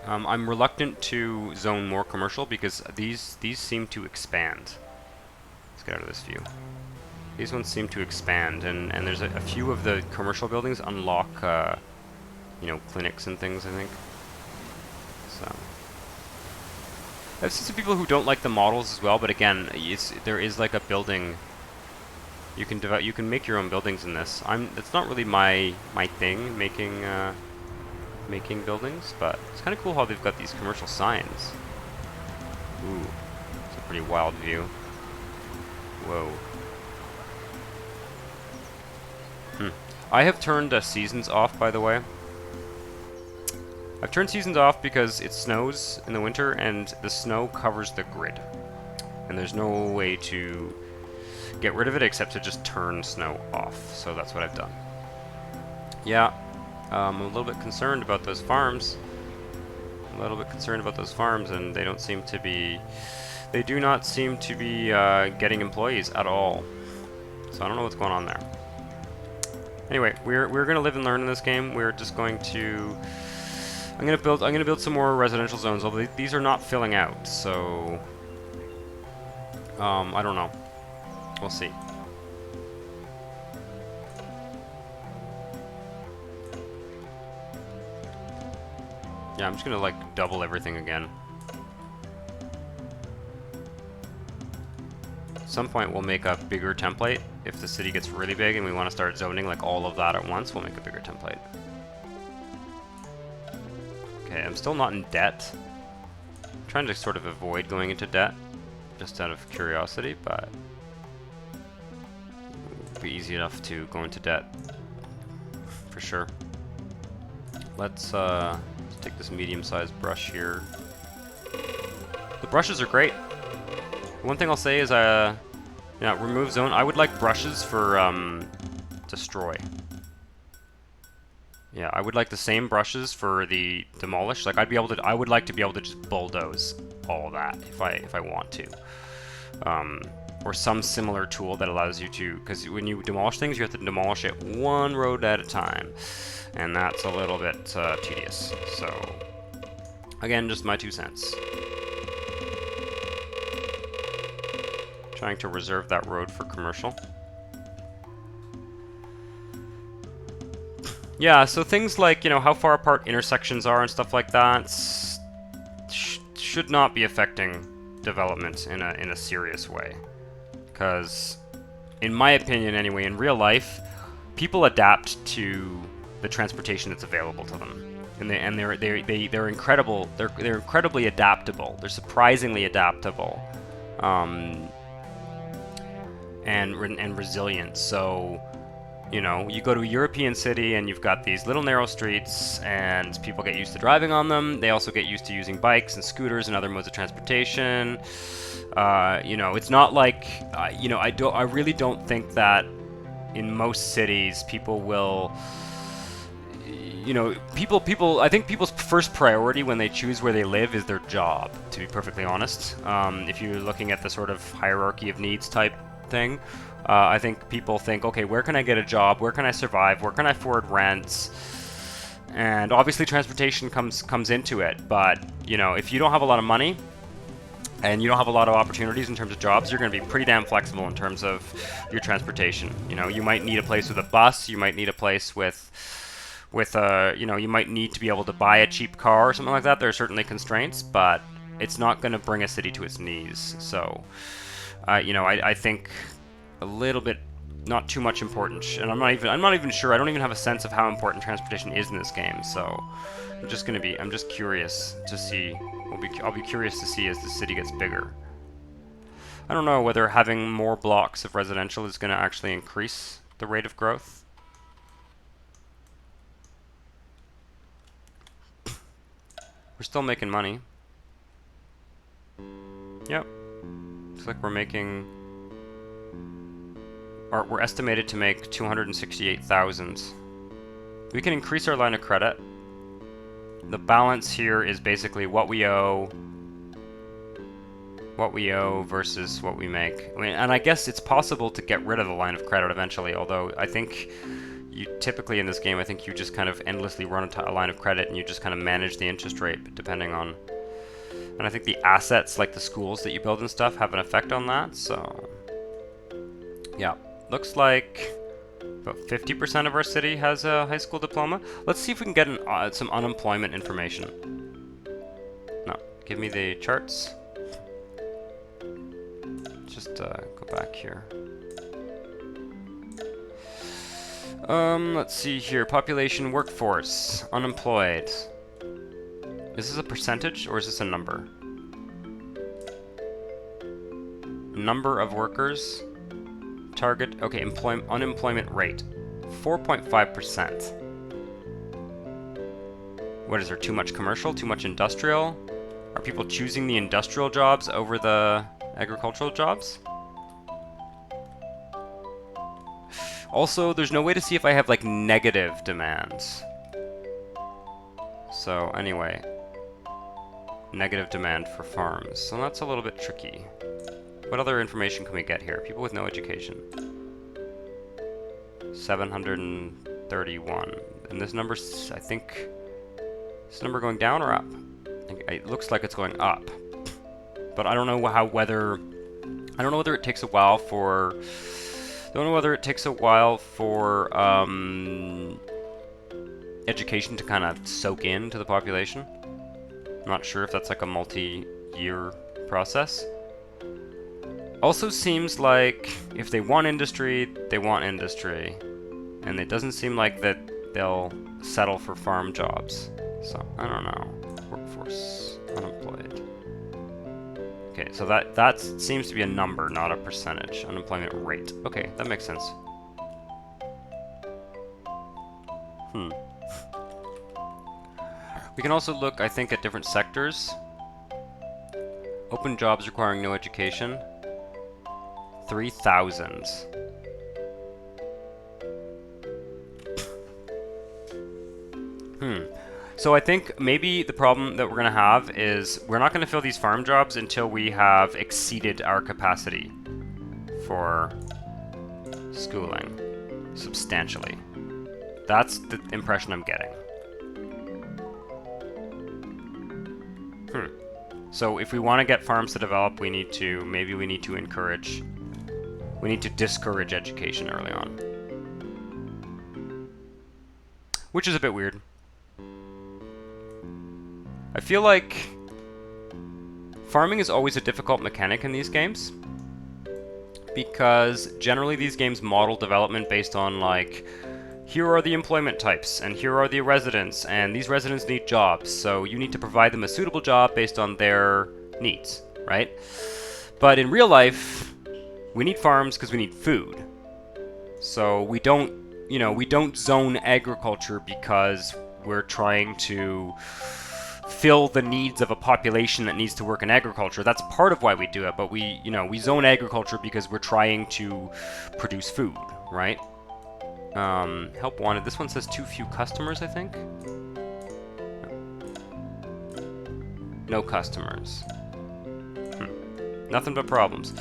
I'm reluctant to zone more commercial because these seem to expand. Let's get out of this view. These ones seem to expand, and there's a few of the commercial buildings unlock, you know, clinics and things, I think. So I've seen some people who don't like the models as well, but again, there is like a building. You can make your own buildings in this. It's not really my thing, making buildings, but it's kind of cool how they've got these commercial signs. Ooh, it's a pretty wild view. Whoa. I have turned seasons off, by the way. I've turned seasons off because it snows in the winter and the snow covers the grid. And there's no way to get rid of it except to just turn snow off. So that's what I've done. Yeah, I'm a little bit concerned about those farms. And they don't seem to be... They do not seem to be getting employees at all. So I don't know what's going on there. Anyway, we're gonna live and learn in this game. We're just going to... I'm gonna build some more residential zones, although these are not filling out, so... I don't know. We'll see. Yeah, I'm just gonna like double everything again. At some point we'll make a bigger template. If the city gets really big and we want to start zoning like all of that at once, we'll make a bigger template. Okay, I'm still not in debt. I'm trying to sort of avoid going into debt, just out of curiosity, but it would be easy enough to go into debt, for sure. Let's take this medium-sized brush here. The brushes are great. One thing I'll say is, yeah, remove zone. I would like brushes for destroy. Yeah, I would like the same brushes for the demolish. Like I would like to be able to just bulldoze all that if I want to. Or some similar tool that allows you to, because when you demolish things, you have to demolish it one road at a time, and that's a little bit tedious. So, again, just my 2 cents. Trying to reserve that road for commercial. Yeah, so things like, you know, how far apart intersections are and stuff like that should not be affecting development in a serious way. Because, in my opinion anyway, in real life, people adapt to the transportation that's available to them. And they're incredible. They're incredibly adaptable. They're surprisingly adaptable. And resilient. So, you know, you go to a European city and you've got these little narrow streets and people get used to driving on them. They also get used to using bikes and scooters and other modes of transportation. You know, it's not like, you know, I really don't think that in most cities people will, you know, I think people's first priority when they choose where they live is their job, to be perfectly honest. If you're looking at the sort of hierarchy of needs type thing, I think people think, okay, where can I get a job? Where can I survive? Where can I afford rents? And obviously transportation comes into it, but you know, if you don't have a lot of money and you don't have a lot of opportunities in terms of jobs, you're going to be pretty damn flexible in terms of your transportation. You know, you might need a place with a bus, you might need a place with a, you know, you might need to be able to buy a cheap car or something like that. There are certainly constraints, but it's not going to bring a city to its knees. So, you know, I think a little bit, not too much important, and I'm not even sure. I don't even have a sense of how important transportation is in this game. So, I'm just curious to see. I'll be curious to see as the city gets bigger. I don't know whether having more blocks of residential is going to actually increase the rate of growth. We're still making money. Yep. Looks like we're making... Or we're estimated to make 268,000. We can increase our line of credit. The balance here is basically what we owe versus what we make. I mean, and I guess it's possible to get rid of the line of credit eventually, although I think you typically in this game, I think you just kind of endlessly run a line of credit and you just kind of manage the interest rate depending on... And I think the assets, like the schools that you build and stuff, have an effect on that, so... Yeah, looks like about 50% of our city has a high school diploma. Let's see if we can get some unemployment information. No, give me the charts. Just go back here. Let's see here. Population, workforce, unemployed. Is this a percentage or is this a number? Number of workers. Target. Okay, unemployment rate. 4.5%. What is there? Too much commercial? Too much industrial? Are people choosing the industrial jobs over the agricultural jobs? Also, there's no way to see if I have like negative demands. So anyway, negative demand for farms. So that's a little bit tricky. What other information can we get here? People with no education. 731. And this number's, I think, is this number going down or up? It looks like it's going up. But I don't know whether it takes a while for... I don't know whether it takes a while for education to kind of soak into the population. I'm not sure if that's like a multi-year process. Also seems like if they want industry, they want industry. And it doesn't seem like that they'll settle for farm jobs. So, I don't know. Workforce, unemployed. Okay, so that seems to be a number, not a percentage. Unemployment rate. Okay, that makes sense. We can also look, I think, at different sectors. Open jobs requiring no education. 3,000. So I think maybe the problem that we're going to have is we're not going to fill these farm jobs until we have exceeded our capacity for schooling substantially. That's the impression I'm getting. So if we want to get farms to develop, we need to discourage education early on. Which is a bit weird. I feel like farming is always a difficult mechanic in these games, because generally these games model development based on like, here are the employment types, and here are the residents, and these residents need jobs, so you need to provide them a suitable job based on their needs, right? But in real life, we need farms because we need food. So we don't zone agriculture because we're trying to fill the needs of a population that needs to work in agriculture. That's part of why we do it, but we zone agriculture because we're trying to produce food, right? Help wanted. This one says too few customers, I think. No customers. Nothing but problems.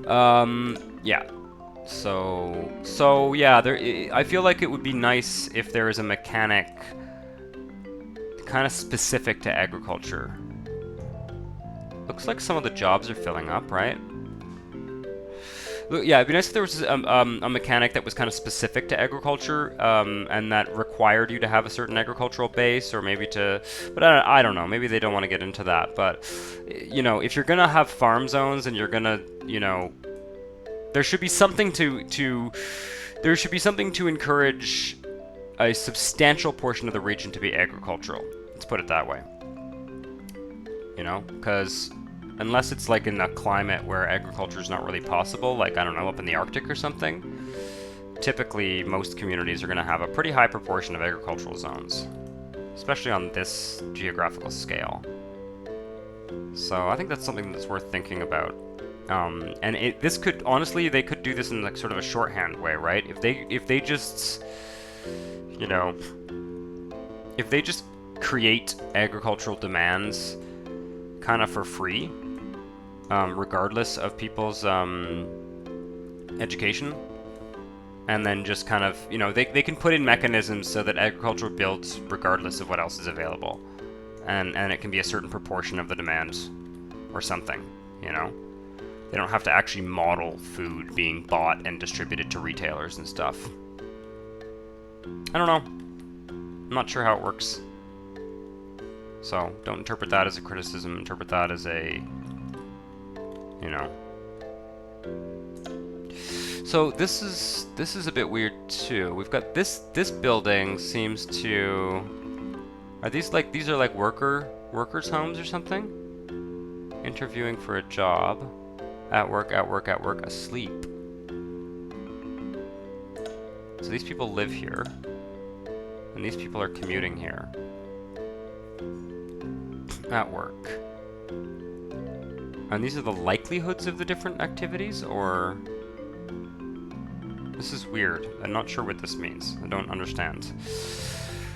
Yeah. So yeah, I feel like it would be nice if there is a mechanic kind of specific to agriculture. Looks like some of the jobs are filling up, right? Yeah, it'd be nice if there was a mechanic that was kind of specific to agriculture, and that required you to have a certain agricultural base, or maybe to, but I don't know, maybe they don't want to get into that, but, you know, if you're gonna have farm zones and you're gonna, you know, there should be something there should be something to encourage a substantial portion of the region to be agricultural. Let's put it that way. You know, because unless it's like in a climate where agriculture is not really possible, like, I don't know, up in the Arctic or something, typically most communities are going to have a pretty high proportion of agricultural zones, especially on this geographical scale. So I think that's something that's worth thinking about. And this could, honestly, they could do this in like sort of a shorthand way, right? If they just, you know, if they just create agricultural demands kind of for free, regardless of people's education, and then just kind of, you know, they can put in mechanisms so that agriculture builds regardless of what else is available, and it can be a certain proportion of the demand or something, you know. They don't have to actually model food being bought and distributed to retailers and stuff. I don't know. I'm not sure how it works. So don't interpret that as a criticism. Interpret that as a, you know. So this is a bit weird too. We've got this building seems to, are these are like workers' homes or something? Interviewing for a job. At work, asleep. So these people live here, and these people are commuting here. At work. And these are the likelihoods of the different activities, or... This is weird. I'm not sure what this means. I don't understand.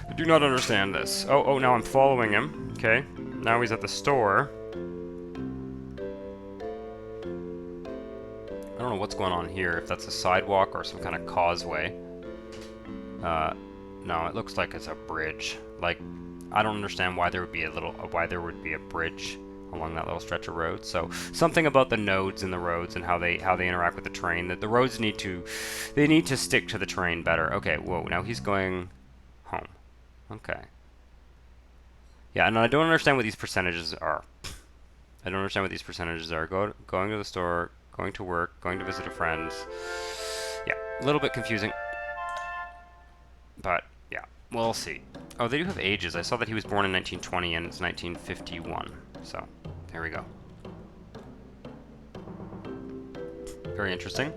I do not understand this. Oh, now I'm following him. Okay. Now he's at the store. I don't know what's going on here, if that's a sidewalk or some kind of causeway. No, it looks like it's a bridge. Like, I don't understand why there would be a bridge along that little stretch of road. So something about the nodes in the roads and how they interact with the train, that the roads need to stick to the train better. Okay, whoa, now he's going home. Okay. Yeah, and I don't understand what these percentages are. Going to the store, going to work, going to visit a friend. Yeah, a little bit confusing. But, yeah, we'll see. Oh, they do have ages. I saw that he was born in 1920 and it's 1951. So, there we go. Very interesting.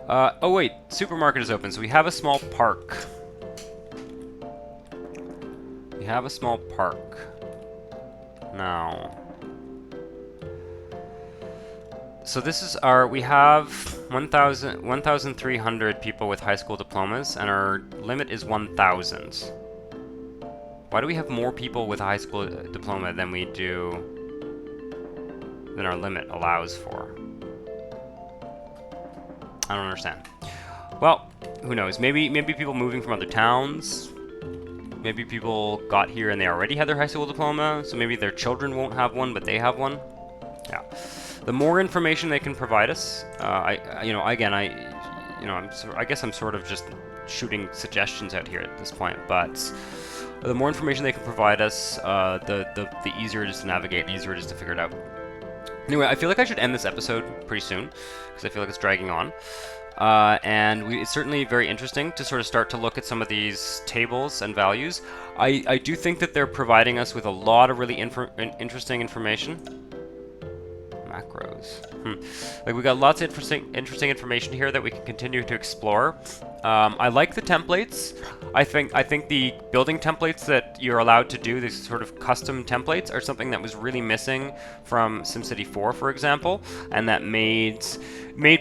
Oh wait, supermarket is open, so we have a small park. Now... So this is we have 1,300 people with high school diplomas, and our limit is 1,000. Why do we have more people with a high school diploma than our limit allows for? I don't understand. Well, who knows? Maybe people moving from other towns. Maybe people got here and they already had their high school diploma, so maybe their children won't have one, but they have one. Yeah. The more information they can provide us, I guess I'm sort of just shooting suggestions out here at this point, but the more information they can provide us, the easier it is to navigate, the easier it is to figure it out. Anyway, I feel like I should end this episode pretty soon, because I feel like it's dragging on. It's certainly very interesting to sort of start to look at some of these tables and values. I do think that they're providing us with a lot of really interesting information. Macros. Like, we got lots of interesting information here that we can continue to explore. I like the templates. I think the building templates that you're allowed to do, these sort of custom templates, are something that was really missing from SimCity 4, for example, and that made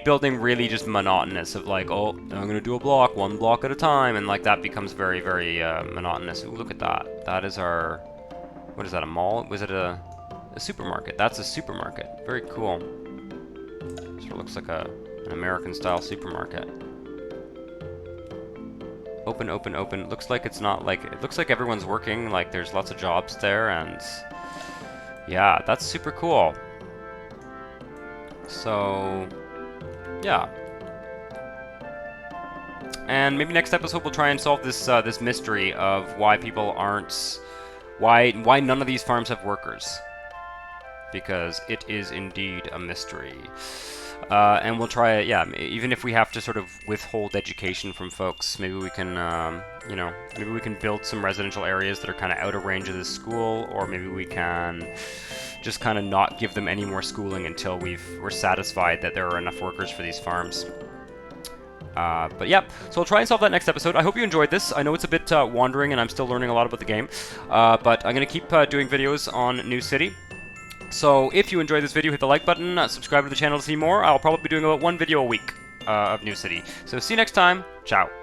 building really just monotonous. Of like, oh, I'm gonna do one block at a time, and like that becomes very, very monotonous. Ooh, look at that. That is our, what is that? A mall? Was it a supermarket? That's a supermarket. Very cool. Sort of looks like a An American-style supermarket. Open, open, open. Looks like it's not like... It looks like everyone's working, like there's lots of jobs there, and... Yeah, that's super cool. So... Yeah. And maybe next episode we'll try and solve this this mystery of why people aren't... Why none of these farms have workers. Because it is indeed a mystery. And we'll try it, yeah, even if we have to sort of withhold education from folks, maybe we can, you know, maybe we can build some residential areas that are kind of out of range of this school, or maybe we can just kind of not give them any more schooling until we're satisfied that there are enough workers for these farms. But yeah, so I'll try and solve that next episode. I hope you enjoyed this. I know it's a bit wandering and I'm still learning a lot about the game, but I'm going to keep doing videos on New City. So if you enjoyed this video, hit the like button, subscribe to the channel to see more. I'll probably be doing about one video a week of New City. So see you next time. Ciao.